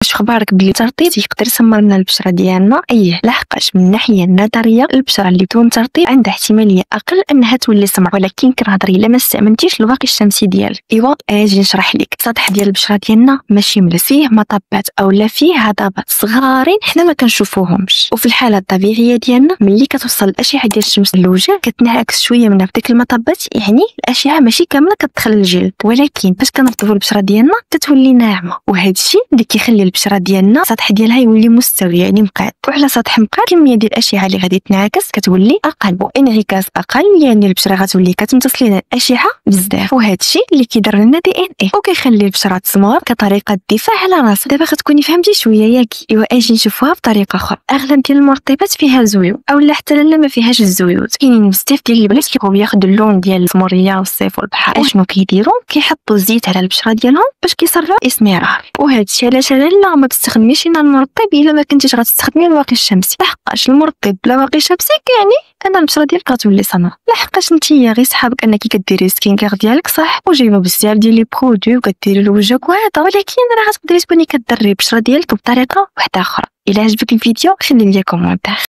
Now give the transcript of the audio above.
واش خبارك بلي الترطيب يقدر يسمر لنا البشره ديالنا؟ لحقاش من الناحيه النظريه البشره اللي بدون ترطيب عندها احتماليه اقل انها تولي سمراء، ولكن كنهضر الا ما استعملتيش الواقي الشمسي ديالك. اجي نشرح لك. السطح ديال البشره ديالنا ماشي ملس، فيه مطبات اولا فيه هضبات صغارين حنا ما كنشوفوهمش، وفي الحاله الطبيعيه ديالنا ملي كتوصل الاشعه ديال الشمس للوجه كتنعكس شويه منها في ديك المطبات، يعني الاشعه ماشي كامله كتدخل للجلد، ولكن فاش كنرطبوا البشره ديالنا كتولي ناعمه، وهذا الشيء اللي كيخلي البشره ديالنا السطح ديالها يولي مستوي يعني مقاد. وعلى سطح مقاد الكميه ديال الاشعه اللي غادي تنعكس كتولي اقل، وانعكاس اقل يعني البشره غتولي كتمتص لنا الاشعه بزاف، وهذا الشيء اللي كيدير لنا دي ان اي وكيخلي البشره تسمر كطريقه دفاع على راسها. دابا غتكوني فهمتي شويه ياك. اجي نشوفوها بطريقه اخرى. اغلب ديال المرطبات فيها زيوت اولا حتى لا ما فيهاش الزيوت. كاينين بزاف ديال البنات كيبغيو ياخذوا اللون ديال السموريه والصيف والبحر، اشنو كيديروا؟ كيحطوا الزيت على البشره ديالهم باش كيصرفوا اسمرار. وهذا الشيء علاش انا لا ما تستخدميش المرطب الا ما كنتيش غتستخدمي الواقي الشمسي، لحقاش المرطب بلا واقي شمسي يعني انا البشره ديالك غتولي سمراء. لحقاش نتيا غير صحابك انك كديري سكين كير ديالك صح وجايبه بزاف ديال لي برودوي وكديري لوجهك وهذا، ولكن راه غتقدري تكوني كدري البشره ديالك بطريقه واحده اخرى. الا عجبك الفيديو خلي لي كومونتير.